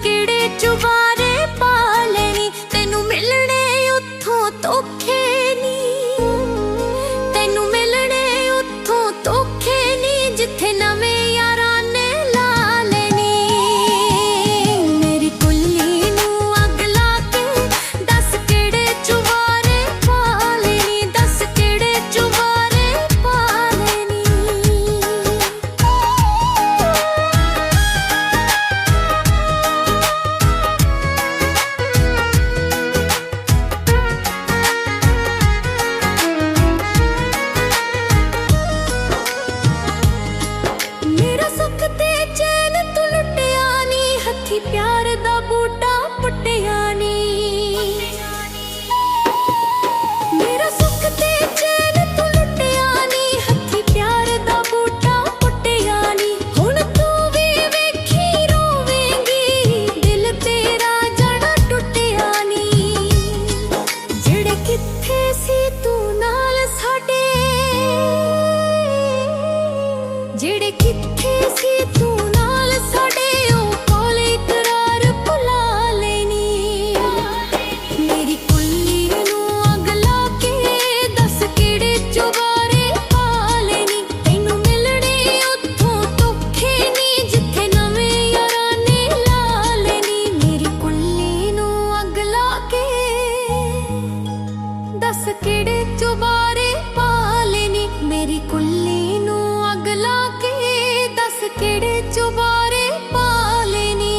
ਕਿਹੜੇ ਚੁਬਾਰੇ ਪਾ ਲੈਣੀ। ਤੈਨੂੰ ਮਿਲਣੇ ਉੱਥੋਂ ਧੋਖੇ ਨੀ, ਤੈਨੂੰ ਮਿਲਣੇ ਉੱਥੋਂ ਧੋਖੇ ਨੀ, ਜਿੱਥੇ ਨਵੇਂ ਯਾਰਾਂ ਨੇ ਲਾ ਲੈਣੀ। ਮੇਰੀ ਕੁੱਲੀ ਨੂੰ ਅੱਗ ਲਾ ਕੇ ਦੱਸ ਕਿਹੜੇ ਚੁਬਾਰੇ ਪਾ ਲੈਣੀ, ਦੱਸ ਕਿਹੜੇ ਚੁਬਾਰੇ ਪਾ ਲੈਣੀ। ਮੇਰਾ ਸੁੱਖ ਤੇ ਚੈਨ ਤੂੰ ਲੁੱਟਿਆ ਨੀ, ਹੱਥੀਂ ਪਿਆਰ ਦਾ ਬੂਟਾ ਪੁੱਟਿਆ ਨੀ। ਮੇਰਾ ਸੁੱਖ ਤੇ ਚੈਨ ਤੂੰ ਲੁੱਟਿਆ ਨੀ, ਹੱਥੀਂ ਪਿਆਰ ਦਾ ਬੂਟਾ ਪੁੱਟਿਆ ਨੀ। ਹੁਣ ਤੂੰ ਵੀ ਵੇਖੀ ਰੋਵੇਂਗੀ, ਦਿਲ ਤੇਰਾ ਜਾਣਾ ਟੁੱਟਿਆ ਨੀ। ਜਿਹੜੇ ਕਿੱਥੇ ਸੀ ਤੂੰ ਨਾਲ ਸਾਡੇ, ਜਿਹੜੇ ਕਿੱਥੇ ਸੀ ਤੂੰ ਨਾਲ ਸਾਡੇ, ਉਹ ਕੋਲੇ ਇਕਰਾਰ ਭੁਲਾ ਲੈਣੀ। ਮੇਰੀ ਕੁੱਲੀ ਨੂੰ ਅੱਗ ਲਾ ਕੇ ਦੱਸ ਕਿਹੜੇ ਚੁਬਾਰੇ ਪਾ ਲੈਣੀ। ਤੈਨੂੰ ਮਿਲਣੇ ਉੱਥੋਂ ਧੋਖੇ ਨੀ, ਜਿੱਥੇ ਨਵੇਂ ਯਾਰਾਂ ਨੇ ਲਾ ਲੈਣੀ। ਮੇਰੀ ਕੁੱਲੀ ਨੂੰ ਅੱਗ ਲਾ ਕੇ ਦੱਸ ਕਿਹੜੇ ਚੁਬਾਰੇ ਪਾ ਲੈਣੀ। ਮੇਰੀ ਕੁੱਲੀ ਨੂੰ ਅੱਗ ਲਾ ਕੇ ਦੱਸ ਕਿਹੜੇ ਚੁਬਾਰੇ ਪਾ ਲੈਣੀ।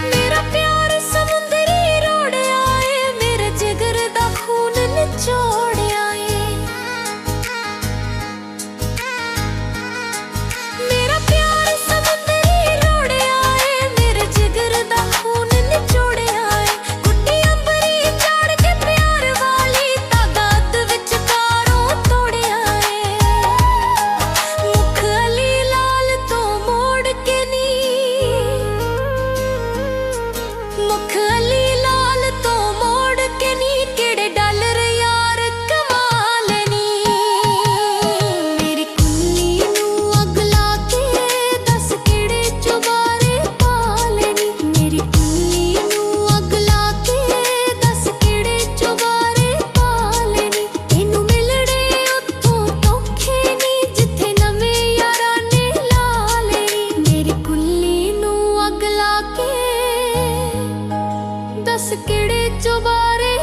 ਮੇਰਾ ਪਿਆਰ ਸਮੁੰਦਰੀ ਰੋੜਿਆ ਏ, ਮੇਰੇ ਜਿਗਰ ਦਾ ਖੂਨ ਨਿਚੋੜਿਆ ਏ। ਮੇਰਾ ਪਿਆਰ ਸਮੁੰਦਰੀ ਰੋੜਿਆ ਏ, ਮੇਰੇ ਜਿਗਰ ਦਾ ਖੂਨ ਨਿਚੋੜਿਆ ਏ। ਗੁੱਡੀ ਅੰਬਰੀ ਝਾੜ ਕੇ ਪਿਆਰ ਵਾਲੀ, ਧਾਗਾ ਅੱਧ ਵਿਚਕਾਰੋਂ ਤੋੜਿਆ ਏ। ਮੁੱਖ ਅਲੀ ਲਾਲ ਤੋਂ ਮੋੜ ਕੇ ਨੀ, ਮੁੱਖ ਅਲੀ ਲਾਲ ਤੋਂ ਮੋੜ ਕੇ ਨੀ, ਕਿਹੜੇ ਡਾਲਰ ਯਾਰ ਕਮਾ ਲੈਣੀ। ਮੇਰੀ ਕੁੱਲੀ ਨੂੰ ਅੱਗ ਲਾ ਕੇ ਦੱਸ ਕਿਹੜੇ ਚੁਬਾਰੇ ਪਾ ਲੈਣੀ। ਮੇਰੀ ਕੁੱਲੀ ਨੂੰ ਅੱਗ ਲਾ ਕੇ ਦੱਸ ਕਿਹੜੇ ਚੁਬਾਰੇ ਪਾ ਲੈਣੀ। ਤੈਨੂੰ ਮਿਲਣੇ ਉੱਥੋਂ ਧੋਖੇ ਨੀ, ਜਿੱਥੇ ਨਵੇਂ ਯਾਰਾਂ ਨੇ ਲਾ ਲੈਣੀ। ਮੇਰੀ ਕੁੱਲੀ ਨੂੰ ਅੱਗ ਲਾ ਕੇ ਦੱਸ ਕਿਹੜੇ ਚੁਬਾਰੇ